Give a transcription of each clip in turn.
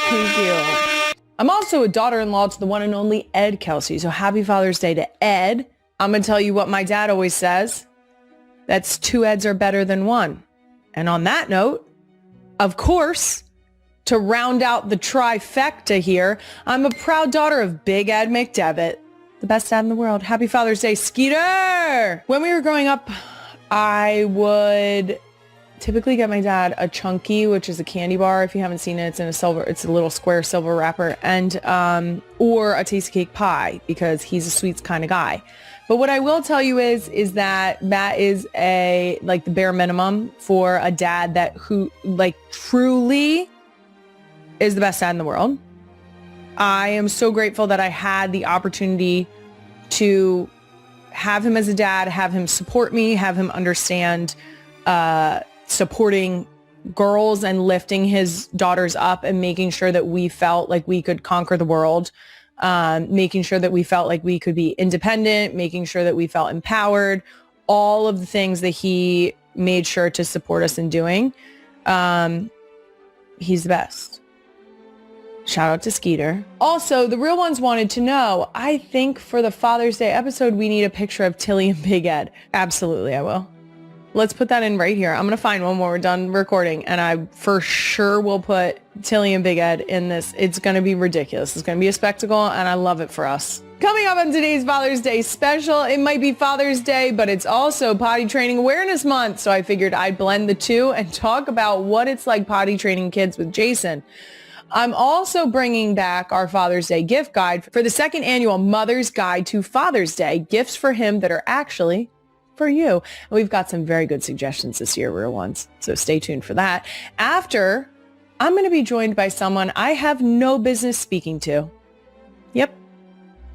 Thank you. I'm also a daughter-in-law to the one and only Ed Kelce. So happy Father's Day to Ed. I'm going to tell you what my dad always says. That's 2 Eds are better than 1. And on that note, of course, to round out the trifecta here, I'm a proud daughter of Big Ed McDevitt, the best dad in the world. Happy Father's Day, Skeeter! When we were growing up, I would typically get my dad a Chunky, which is a candy bar. If you haven't seen it, it's a little square silver wrapper, and or a Tasty Cake pie because he's a sweets kind of guy. But what I will tell you is that is the bare minimum for a dad who truly is the best dad in the world. I am so grateful that I had the opportunity to have him as a dad, have him support me, have him understand supporting girls and lifting his daughters up and making sure that we felt like we could conquer the world, making sure that we felt like we could be independent, making sure that we felt empowered, all of the things that he made sure to support us in doing. He's the best. Shout out to Skeeter. Also, the real ones wanted to know, I think for the Father's Day episode, we need a picture of Tilly and Big Ed. Absolutely, I will. Let's put that in right here. I'm going to find one when we're done recording, and I for sure will put Tilly and Big Ed in this. It's going to be ridiculous. It's going to be a spectacle, and I love it for us. Coming up on today's Father's Day special, it might be Father's Day, but it's also Potty Training Awareness Month, so I figured I'd blend the two and talk about what it's like potty training kids with Jason. I'm also bringing back our Father's Day gift guide for the second annual Mother's Guide to Father's Day, gifts for him that are actually for you. And we've got some very good suggestions this year, real ones. So stay tuned for that. After, I'm going to be joined by someone I have no business speaking to. Yep.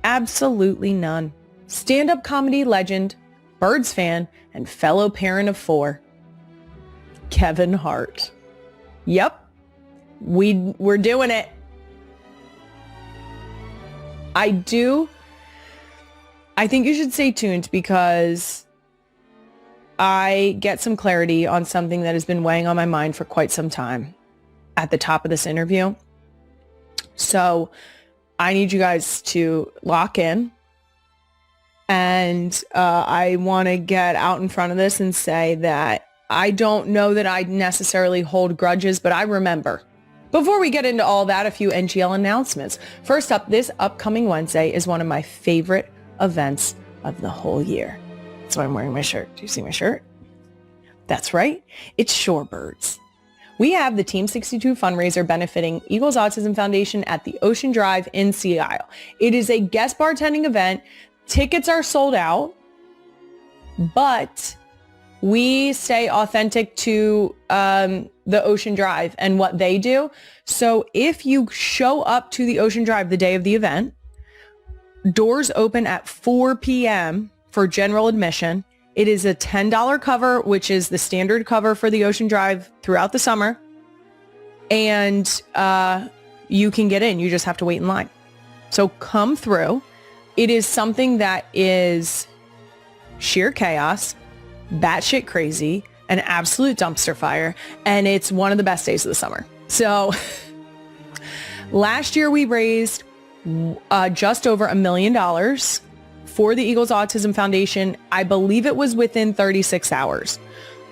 Absolutely none. Stand-up comedy legend, Birds fan, and fellow parent of 4, Kevin Hart. Yep. We're doing it. I think you should stay tuned because I get some clarity on something that has been weighing on my mind for quite some time at the top of this interview. So I need you guys to lock in. And I want to get out in front of this and say that I don't know that I necessarily hold grudges, but I remember. Before we get into all that, a few NGL announcements. First up, this upcoming Wednesday is one of my favorite events of the whole year. That's why I'm wearing my shirt. Do you see my shirt? That's right. It's Shorebirds. We have the Team 62 fundraiser benefiting Eagles Autism Foundation at the Ocean Drive in Sea Isle. It is a guest bartending event. Tickets are sold out, but we stay authentic to the Ocean Drive and what they do. So if you show up to the Ocean Drive the day of the event, doors open at 4 p.m. for general admission. It is a $10 cover, which is the standard cover for the Ocean Drive throughout the summer. And you can get in. You just have to wait in line. So come through. It is something that is sheer chaos, batshit crazy, an absolute dumpster fire, and it's one of the best days of the summer. So last year we raised just over $1 million for the Eagles Autism Foundation. I believe it was within 36 hours.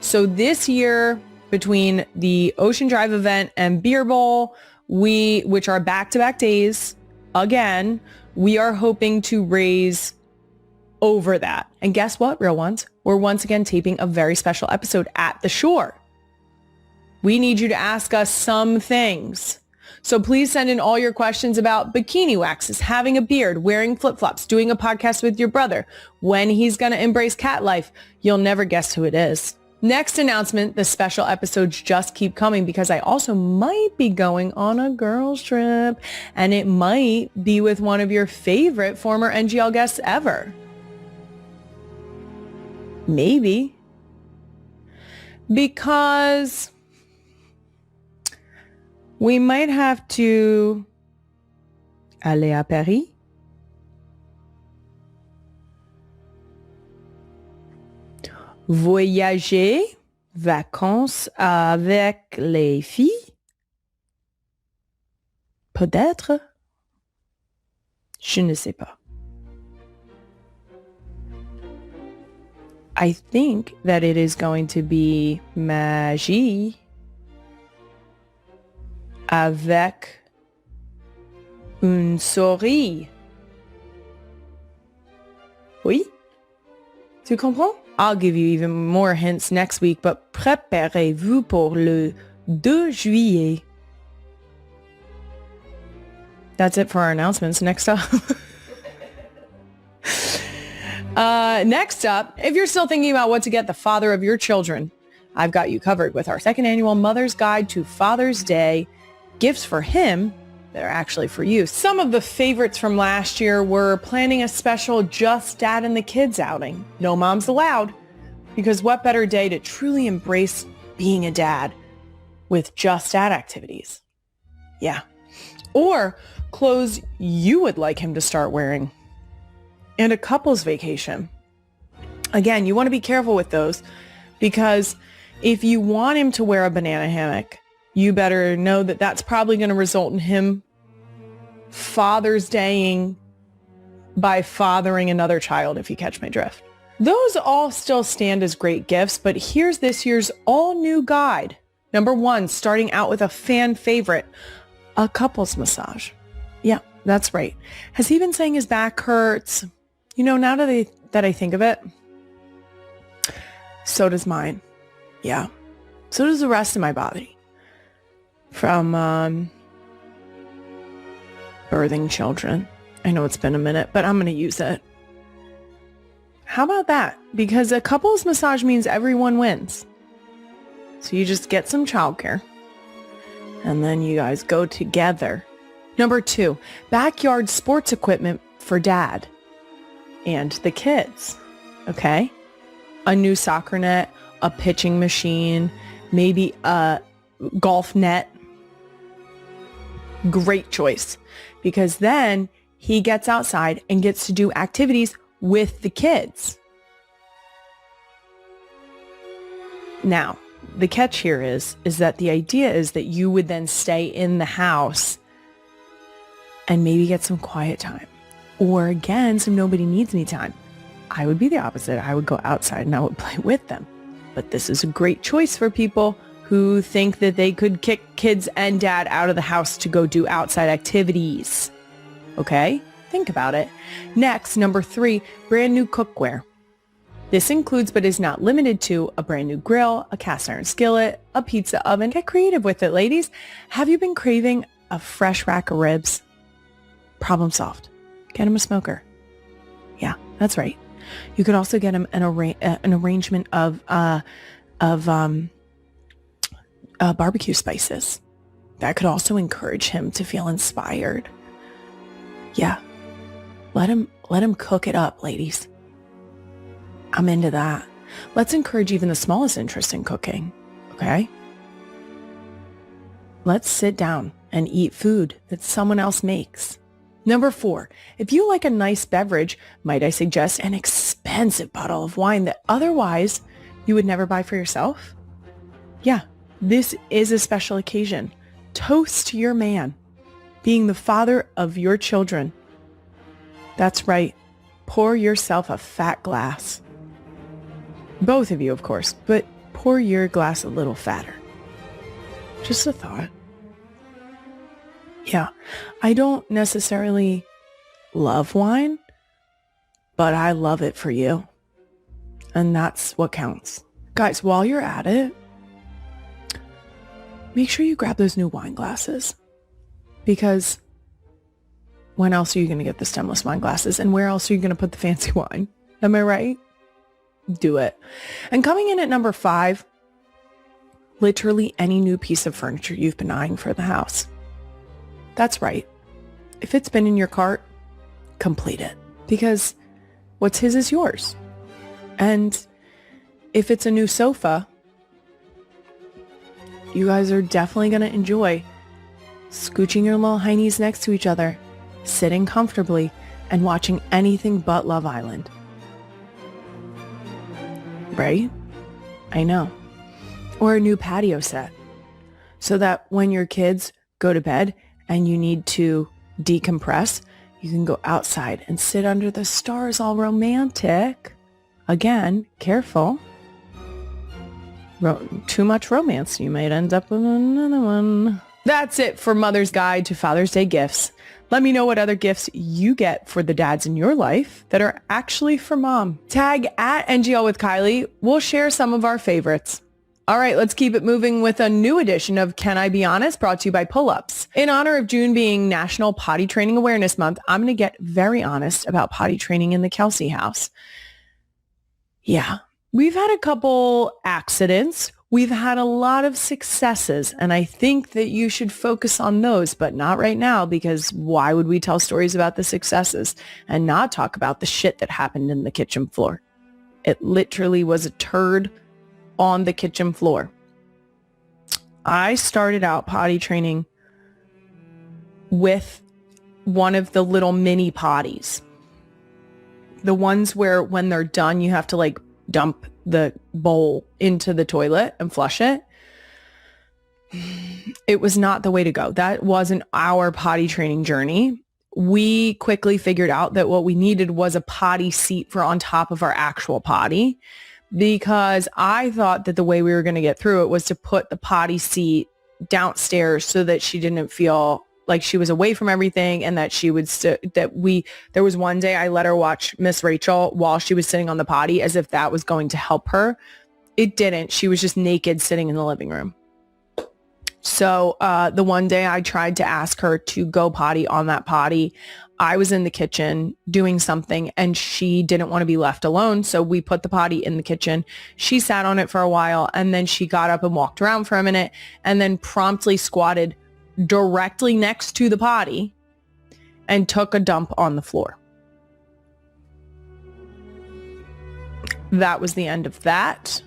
So this year, between the Ocean Drive event and Beer Bowl, which are back-to-back days, again, we are hoping to raise over that. And guess what, real ones? We're once again taping a very special episode at the shore. We need you to ask us some things. So please send in all your questions about bikini waxes, having a beard, wearing flip-flops, doing a podcast with your brother, when he's going to embrace cat life. You'll never guess who it is. Next announcement, the special episodes just keep coming because I also might be going on a girls trip, and it might be with one of your favorite former NGL guests ever. Maybe. Because we might have to aller à Paris. Voyager, vacances avec les filles. Peut-être. Je ne sais pas. I think that it is going to be magie avec une souris. Oui? Tu comprends? I'll give you even more hints next week, but préparez-vous pour le 2 juillet. That's it for our announcements. Next up. Next up, if you're still thinking about what to get the father of your children, I've got you covered with our second annual Mother's Guide to Father's Day. Gifts for him that are actually for you. Some of the favorites from last year were planning a special Just Dad and the Kids outing. No moms allowed. Because what better day to truly embrace being a dad with Just Dad activities? Yeah. Or clothes you would like him to start wearing. And a couple's vacation. Again, you want to be careful with those because if you want him to wear a banana hammock, you better know that that's probably going to result in him Father's Daying by fathering another child, if you catch my drift. Those all still stand as great gifts, but here's this year's all-new guide. Number 1, starting out with a fan favorite, a couple's massage. Yeah, that's right. Has he been saying his back hurts? You know, now that I think of it, so does mine. Yeah. So does the rest of my body. From birthing children. I know it's been a minute, but I'm going to use it. How about that? Because a couple's massage means everyone wins. So you just get some childcare. And then you guys go together. Number 2, backyard sports equipment for dad and the kids. Okay? A new soccer net, a pitching machine, maybe a golf net. Great choice. Because then he gets outside and gets to do activities with the kids. Now, the catch here is that the idea is that you would then stay in the house and maybe get some quiet time. Or again, some nobody needs me time. I would be the opposite. I would go outside and I would play with them. But this is a great choice for people who think that they could kick kids and dad out of the house to go do outside activities. Okay? Think about it. Next, number 3, brand new cookware. This includes, but is not limited to, a brand new grill, a cast iron skillet, a pizza oven. Get creative with it, ladies. Have you been craving a fresh rack of ribs? Problem solved. Get him a smoker. Yeah, that's right. You could also get him an arrangement of barbecue spices. That could also encourage him to feel inspired. Yeah. Let him cook it up, ladies. I'm into that. Let's encourage even the smallest interest in cooking. Okay? Let's sit down and eat food that someone else makes. Number 4, if you like a nice beverage, might I suggest an expensive bottle of wine that otherwise you would never buy for yourself? Yeah, this is a special occasion. Toast your man, being the father of your children. That's right. Pour yourself a fat glass. Both of you, of course, but pour your glass a little fatter. Just a thought. Yeah, I don't necessarily love wine, but I love it for you. And that's what counts. Guys, while you're at it, make sure you grab those new wine glasses. Because when else are you going to get the stemless wine glasses? And where else are you going to put the fancy wine? Am I right? Do it. And coming in at number 5, literally any new piece of furniture you've been eyeing for the house. That's right. If it's been in your cart, complete it. Because what's his is yours. And if it's a new sofa, you guys are definitely going to enjoy scooching your little heinies next to each other, sitting comfortably, and watching anything but Love Island. Right? I know. Or a new patio set. So that when your kids go to bed and you need to decompress, you can go outside and sit under the stars all romantic. Again, careful. Too much romance, you might end up with another one. That's it for Mother's Guide to Father's Day Gifts. Let me know what other gifts you get for the dads in your life that are actually for mom. Tag at NGL with Kylie. We'll share some of our favorites. All right, let's keep it moving with a new edition of Can I Be Honest, brought to you by Pull-Ups. In honor of June being National Potty Training Awareness Month, I'm going to get very honest about potty training in the Kelce house. Yeah, we've had a couple accidents. We've had a lot of successes, and I think that you should focus on those, but not right now, because why would we tell stories about the successes and not talk about the shit that happened in the kitchen floor? It literally was a turd on the kitchen floor. I started out potty training with one of the little mini potties. The ones where when they're done, you have to like dump the bowl into the toilet and flush it. It was not the way to go. That wasn't our potty training journey. We quickly figured out that what we needed was a potty seat for on top of our actual potty, because I thought that the way we were going to get through it was to put the potty seat downstairs so that she didn't feel like she was away from everything, and that she would there was one day I let her watch Miss Rachel while she was sitting on the potty, as if that was going to help her. It didn't. She was just naked sitting in the living room. So the one day I tried to ask her to go potty on that potty, I was in the kitchen doing something and she didn't want to be left alone. So we put the potty in the kitchen. She sat on it for a while, and then she got up and walked around for a minute, and then promptly squatted directly next to the potty and took a dump on the floor. That was the end of that.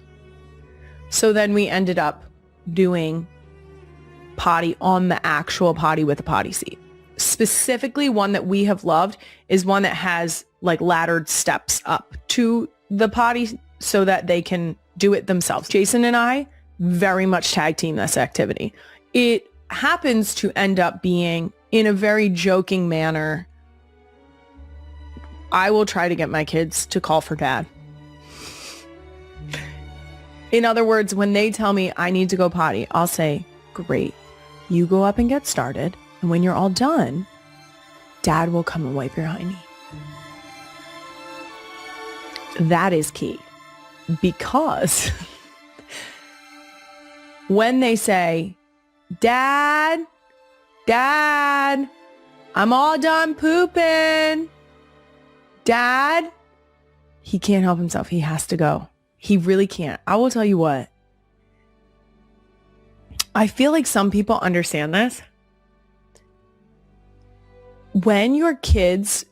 So then we ended up doing potty on the actual potty with a potty seat. Specifically, one that we have loved is one that has like laddered steps up to the potty so that they can do it themselves. Jason and I very much tag team this activity. It happens to end up being, in a very joking manner, I will try to get my kids to call for dad. In other words, when they tell me I need to go potty, I'll say, great, you go up and get started. And when you're all done, dad will come and wipe your hiney. That is key, because when they say, Dad, I'm all done pooping. Dad, he can't help himself. He has to go. He really can't. I will tell you what. I feel like some people understand this. When your kids,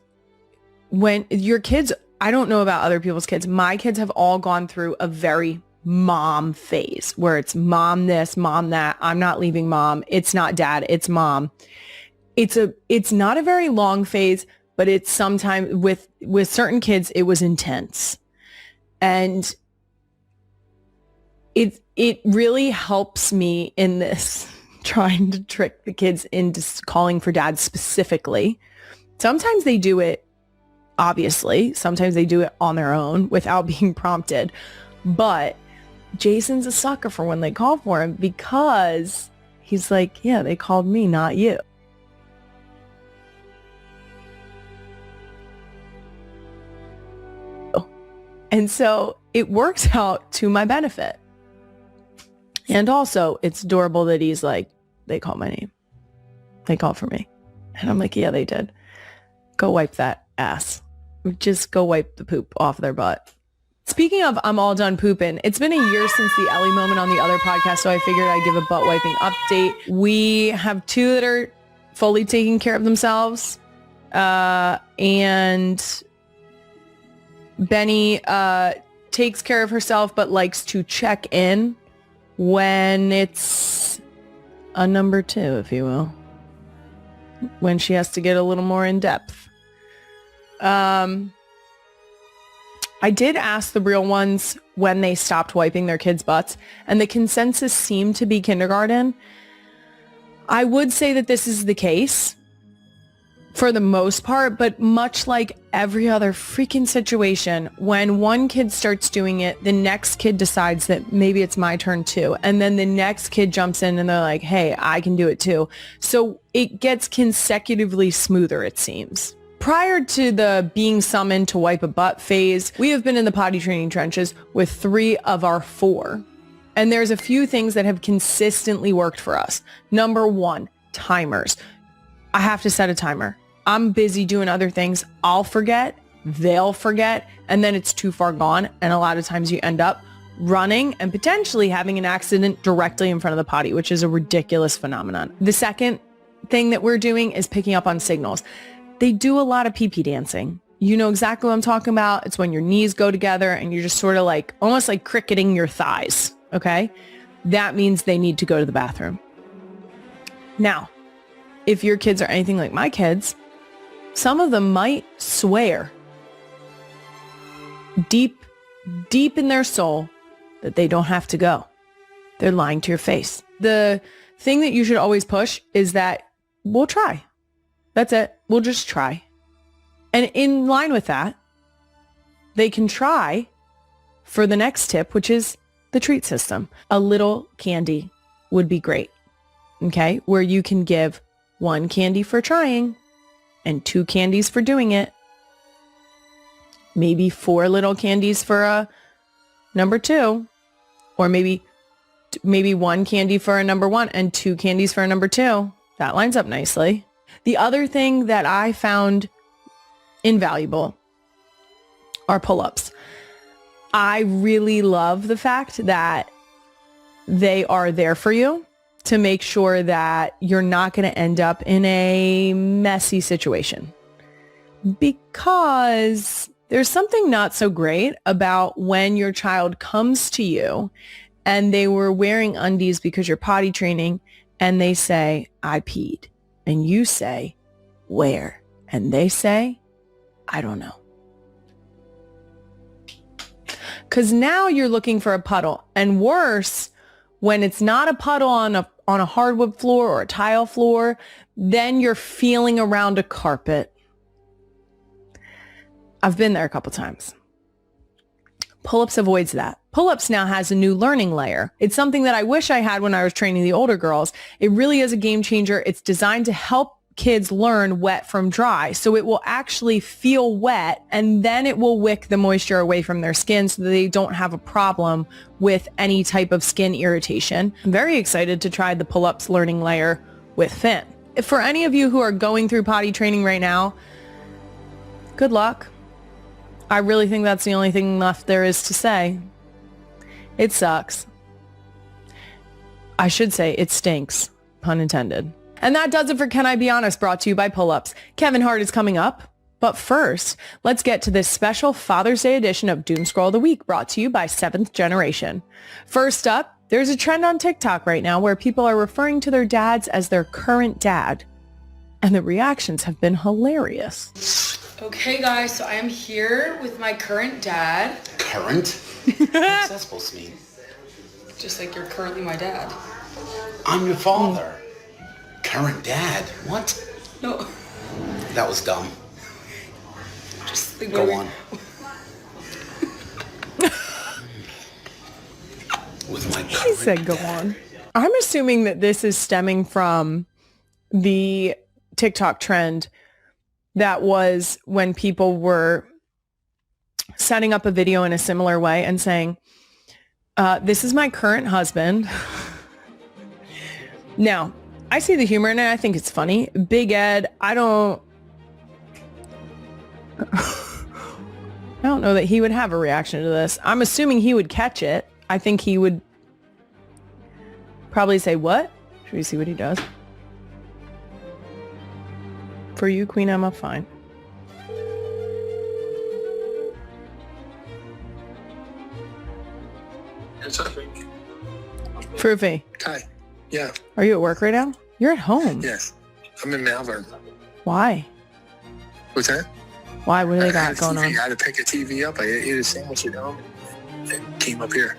I don't know about other people's kids. My kids have all gone through a very mom phase where it's mom this, mom that. I'm not leaving mom. It's not dad. It's mom. It's not a very long phase, but it's sometimes with certain kids, it was intense. And it really helps me in this trying to trick the kids into calling for dad specifically. Sometimes they do it, obviously. Sometimes they do it on their own without being prompted. But Jason's a sucker for when they call for him, because he's like, yeah, they called me, not you. And so it works out to my benefit. And also, it's adorable that he's like, they call my name. They called for me. And I'm like, yeah, they did. Go wipe that ass. Just go wipe the poop off their butt. Speaking of I'm all done pooping, it's been a year since the Ellie moment on the other podcast, so I figured I'd give a butt wiping update. We have two that are fully taking care of themselves. And Benny takes care of herself, but likes to check in when it's a number two, if you will. When she has to get a little more in depth. I did ask the real ones when they stopped wiping their kids' butts, and the consensus seemed to be kindergarten. I would say that this is the case for the most part, but much like every other freaking situation, when one kid starts doing it, the next kid decides that maybe it's my turn too. And then the next kid jumps in and they're like, hey, I can do it too. So it gets consecutively smoother, it seems. Prior to the being summoned to wipe a butt phase, we have been in the potty training trenches with 3 of our 4. And there's a few things that have consistently worked for us. Number 1, timers. I have to set a timer. I'm busy doing other things. I'll forget, they'll forget, and then it's too far gone. And a lot of times you end up running and potentially having an accident directly in front of the potty, which is a ridiculous phenomenon. The second thing that we're doing is picking up on signals. They do a lot of pee-pee dancing. You know exactly what I'm talking about. It's when your knees go together and you're just sort of like, almost like cricketing your thighs, okay? That means they need to go to the bathroom. Now, if your kids are anything like my kids, some of them might swear deep in their soul that they don't have to go. They're lying to your face. The thing that you should always push is that we'll try. That's it. We'll just try. And in line with that, they can try for the next tip, which is the treat system. A little candy would be great. Okay? Where you can give 1 candy for trying and 2 candies for doing it. Maybe 4 little candies for a number 2. Or maybe 1 candy for a number 1 and 2 candies for a number 2. That lines up nicely. The other thing that I found invaluable are pull-ups. I really love the fact that they are there for you to make sure that you're not going to end up in a messy situation. Because there's something not so great about when your child comes to you and they were wearing undies because you're potty training and they say, I peed. And you say, where? And they say, I don't know. Because now you're looking for a puddle. And worse, when it's not a puddle on a hardwood floor or a tile floor, then you're feeling around a carpet. I've been there a couple times. Pull-ups avoids that. Pull-ups now has a new learning layer. It's something that I wish I had when I was training the older girls. It really is a game changer. It's designed to help kids learn wet from dry. So it will actually feel wet and then it will wick the moisture away from their skin so that they don't have a problem with any type of skin irritation. I'm very excited to try the pull-ups learning layer with Finn. For any of you who are going through potty training right now, good luck. I really think that's the only thing left there is to say. It sucks. I should say it stinks, pun intended. And that does it for Can I Be Honest, brought to you by Pull-Ups. Kevin Hart is coming up. But first, let's get to this special Father's Day edition of Doom Scroll of the Week, brought to you by 7th Generation. First up, there's a trend on TikTok right now where people are referring to their dads as their current dad. And the reactions have been hilarious. Okay, guys, so I am here with my current dad. Current? What's that supposed to mean? Just like you're currently my dad. I'm your father. Current dad? What? No. That was dumb. Just like Go on. With my He said go on. I'm assuming that this is stemming from the TikTok trend that was when people were setting up a video in a similar way and saying, this is my current husband. Now, I see the humor in it. I think it's funny. Big Ed, I don't know that he would have a reaction to this. I'm assuming he would catch it. I think he would probably say, what? Should we see what he does? For you, Queen Emma, fine. Yes, I think. Fruity, Hi. Yeah. are you at work right now? You're at home. Yes. I'm in Malvern. Why? What's that? Why? What do they I got had a going TV. on? I had to pick a TV up. I ate a sandwich at home and came up here.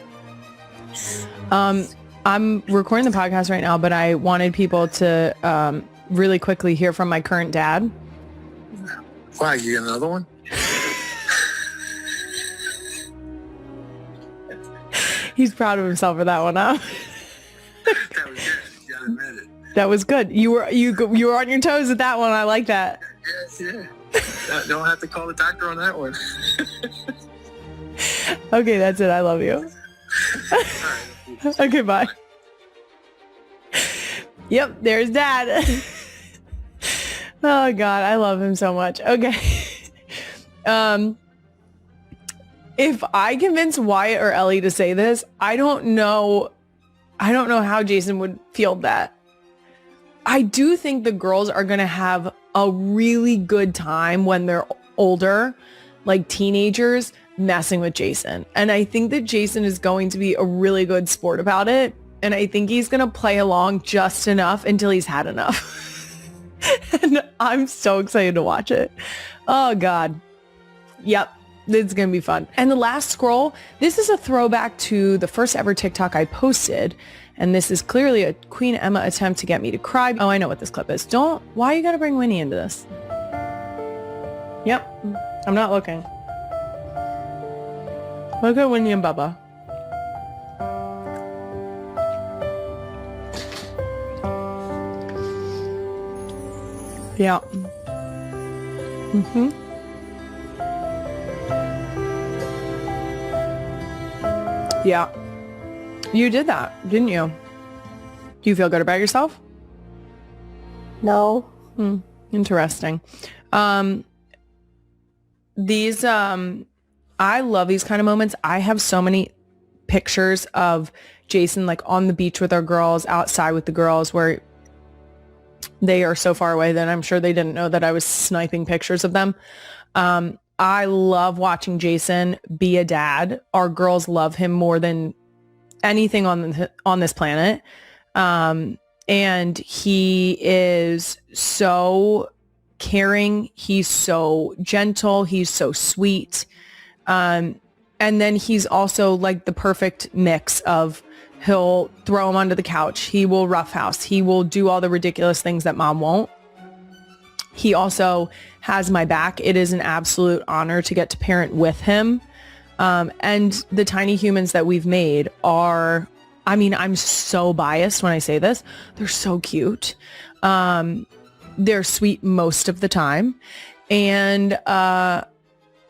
I'm recording the podcast right now, but I wanted people to really quickly hear from my current dad. Why, you get another one? He's proud of himself for that one, huh? That was good. You gotta admit it. That was good. You were on your toes with that one. I like that. Yes, yeah. Don't have to call the doctor on that one. Okay, that's it. I love you. All right. Okay, bye. Yep, there's Dad. Oh God, I love him so much. Okay. If I convince Wyatt or Ellie to say this, I don't know how Jason would feel that. I do think the girls are going to have a really good time when they're older, like teenagers, messing with Jason. And I think that Jason is going to be a really good sport about it. And I think he's going to play along just enough until he's had enough. And I'm so excited to watch it. Oh God. Yep. It's going to be fun. And the last scroll, this is a throwback to the first ever TikTok I posted. And this is clearly a Queen Emma attempt to get me to cry. Oh, I know what this clip is. Why you got to bring Winnie into this? Yep. I'm not looking. Look at Winnie and Bubba. Yeah. Mm-hmm. Yeah. You did that, didn't you? Do you feel good about yourself? No. Interesting. I love these kind of moments. I have so many pictures of Jason like on the beach with our girls, outside with the girls, where they are so far away that I'm sure they didn't know that I was sniping pictures of them. I love watching Jason be a dad. Our girls love him more than anything on this planet. And he is so caring. He's so gentle. He's so sweet. And then he's also like the perfect mix of he'll throw him onto the couch. He will roughhouse. He will do all the ridiculous things that mom won't. He also has my back. It is an absolute honor to get to parent with him. And the tiny humans that we've made are, I mean, I'm so biased when I say this. They're so cute. They're sweet most of the time. And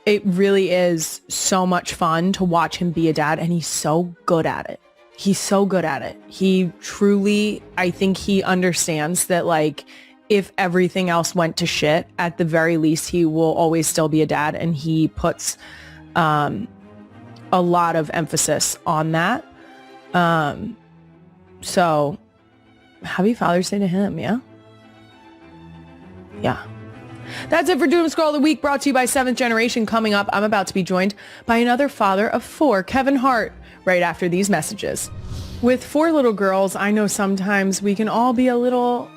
it really is so much fun to watch him be a dad. And he's so good at it. He's so good at it. He truly, I think he understands that like, if everything else went to shit, at the very least, he will always still be a dad. And he puts a lot of emphasis on that. So happy Father's Day to him. Yeah. Yeah. That's it for Doom Scroll of the Week, brought to you by 7th Generation. Coming up, I'm about to be joined by another father of 4, Kevin Hart, right after these messages. With 4 little girls, I know sometimes we can all be a little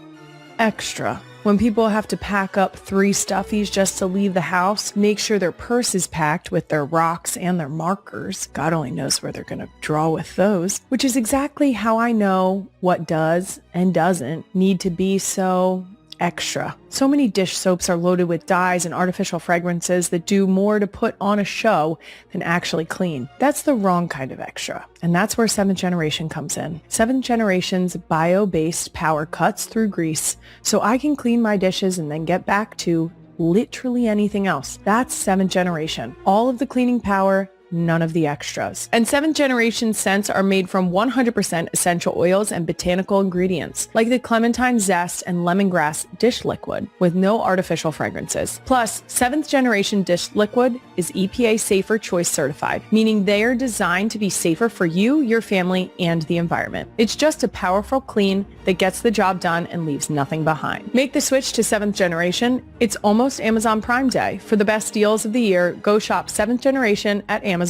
extra. When people have to pack up 3 stuffies just to leave the house, make sure their purse is packed with their rocks and their markers. God only knows where they're going to draw with those, which is exactly how I know what does and doesn't need to be so extra. So many dish soaps are loaded with dyes and artificial fragrances that do more to put on a show than actually clean. That's the wrong kind of extra. And that's where 7th Generation comes in. 7th Generation's bio-based power cuts through grease so I can clean my dishes and then get back to literally anything else. That's 7th Generation. All of the cleaning power, none of the extras. And 7th Generation scents are made from 100% essential oils and botanical ingredients, like the clementine zest and lemongrass dish liquid, with no artificial fragrances. Plus, 7th Generation dish liquid is EPA Safer Choice certified, meaning they are designed to be safer for you, your family, and the environment. It's just a powerful clean that gets the job done and leaves nothing behind. Make the switch to 7th Generation. It's almost Amazon Prime Day. For the best deals of the year, go shop 7th Generation at Amazon.com.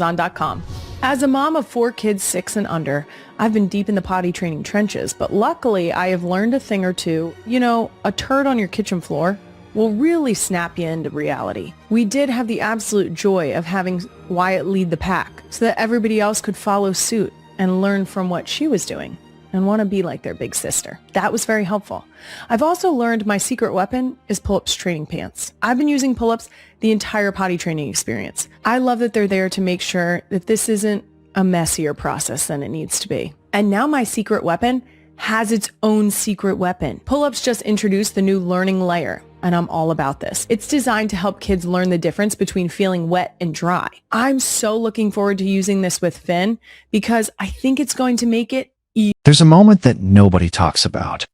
As a mom of 4 kids 6 and under, I've been deep in the potty training trenches, but luckily I have learned a thing or two. You know, a turd on your kitchen floor will really snap you into reality. We did have the absolute joy of having Wyatt lead the pack so that everybody else could follow suit and learn from what she was doing. and want to be like their big sister. That was very helpful. I've also learned my secret weapon is pull-ups training pants. I've been using pull-ups the entire potty training experience. I love that they're there to make sure that this isn't a messier process than it needs to be. And now my secret weapon has its own secret weapon. Pull-ups just introduced the new learning layer, and I'm all about this. It's designed to help kids learn the difference between feeling wet and dry. I'm so looking forward to using this with Finn because I think it's going to make it easy. There's a moment that nobody talks about.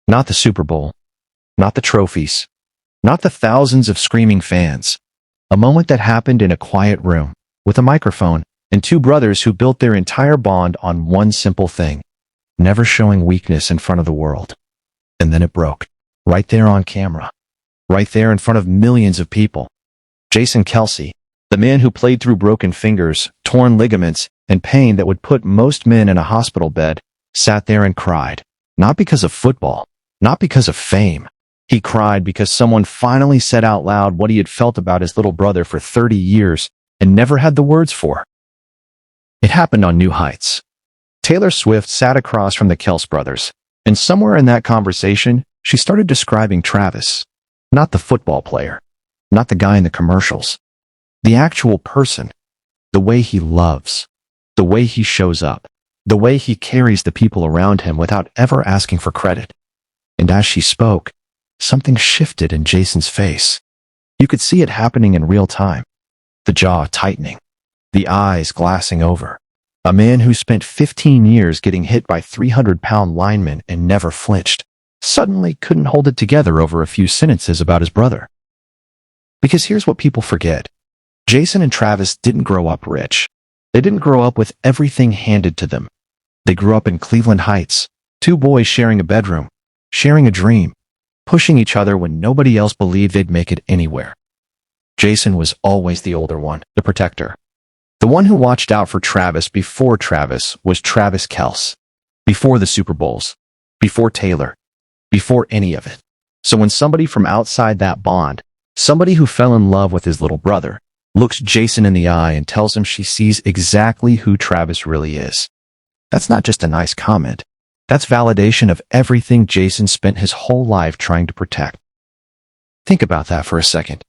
Not the Super Bowl, not the trophies, not the thousands of screaming fans. A moment that happened in a quiet room with a microphone and two brothers who built their entire bond on one simple thing: never showing weakness in front of the world. And then it broke. Right there on camera. Right there in front of millions of people. Jason Kelce, the man who played through broken fingers, torn ligaments, and pain that would put most men in a hospital bed, sat there and cried. Not because of football. Not because of fame. He cried because someone finally said out loud what he had felt about his little brother for 30 years and never had the words for. It happened on New Heights. Taylor Swift sat across from the Kelce brothers, and somewhere in that conversation, she started describing Travis. Not the football player, not the guy in the commercials, the actual person, the way he loves, the way he shows up, the way he carries the people around him without ever asking for credit. And as she spoke, something shifted in Jason's face. You could see it happening in real time, the jaw tightening, the eyes glassing over. A man who spent 15 years getting hit by 300-pound linemen and never flinched, suddenly couldn't hold it together over a few sentences about his brother. Because here's what people forget. Jason and Travis didn't grow up rich. They didn't grow up with everything handed to them. They grew up in Cleveland Heights, two boys sharing a bedroom, sharing a dream, pushing each other when nobody else believed they'd make it anywhere. Jason was always the older one, the protector. The one who watched out for Travis before Travis was Travis Kelce, before the Super Bowls, before Taylor, before any of it. So when somebody from outside that bond, somebody who fell in love with his little brother, looks Jason in the eye and tells him she sees exactly who Travis really is, that's not just a nice comment. That's validation of everything Jason spent his whole life trying to protect. Think about that for a second.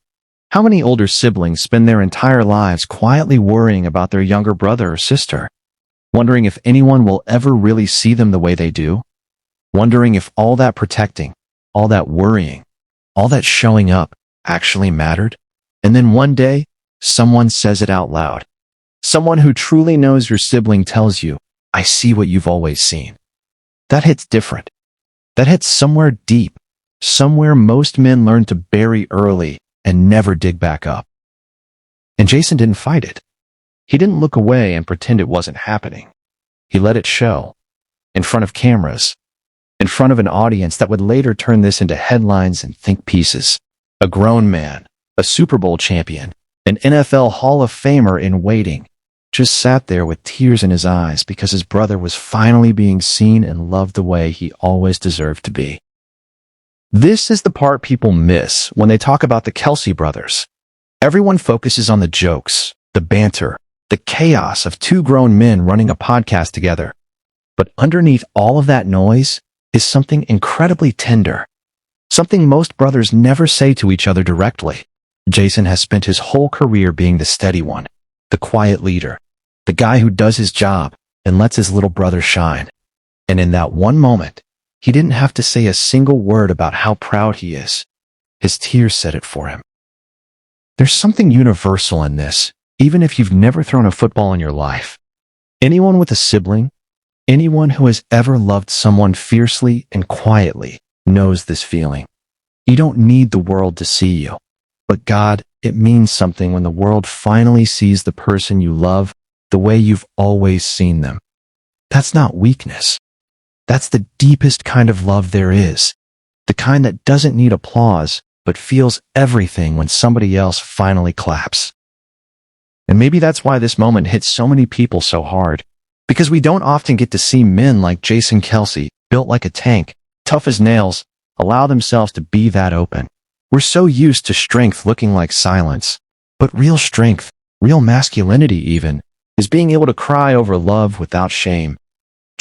How many older siblings spend their entire lives quietly worrying about their younger brother or sister, wondering if anyone will ever really see them the way they do, wondering if all that protecting, all that worrying, all that showing up actually mattered? And then one day, someone says it out loud. Someone who truly knows your sibling tells you, "I see what you've always seen." That hits different. That hits somewhere deep, somewhere most men learn to bury early and never dig back up. And Jason didn't fight it. He didn't look away and pretend it wasn't happening. He let it show. In front of cameras. In front of an audience that would later turn this into headlines and think pieces. A grown man, a Super Bowl champion, an NFL Hall of Famer in waiting, just sat there with tears in his eyes because his brother was finally being seen and loved the way he always deserved to be. This is the part people miss when they talk about the Kelce brothers. Everyone focuses on the jokes, the banter, the chaos of two grown men running a podcast together. But underneath all of that noise is something incredibly tender, something most brothers never say to each other directly. Jason has spent his whole career being the steady one, the quiet leader, the guy who does his job and lets his little brother shine. And in that one moment, he didn't have to say a single word about how proud he is. His tears said it for him. There's something universal in this, even if you've never thrown a football in your life. Anyone with a sibling, anyone who has ever loved someone fiercely and quietly, knows this feeling. You don't need the world to see you. But God, it means something when the world finally sees the person you love the way you've always seen them. That's not weakness. That's the deepest kind of love there is. The kind that doesn't need applause, but feels everything when somebody else finally claps. And maybe that's why this moment hits so many people so hard. Because we don't often get to see men like Jason Kelce, built like a tank, tough as nails, allow themselves to be that open. We're so used to strength looking like silence. But real strength, real masculinity even, is being able to cry over love without shame.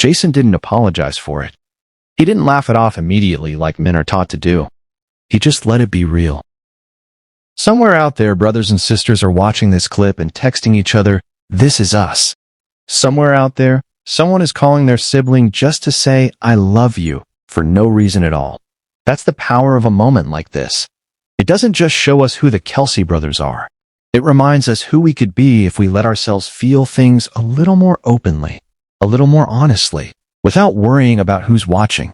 Jason didn't apologize for it. He didn't laugh it off immediately like men are taught to do. He just let it be real. Somewhere out there, brothers and sisters are watching this clip and texting each other, "This is us." Somewhere out there, someone is calling their sibling just to say, "I love you," for no reason at all. That's the power of a moment like this. It doesn't just show us who the Kelce brothers are. It reminds us who we could be if we let ourselves feel things a little more openly, a little more honestly, without worrying about who's watching.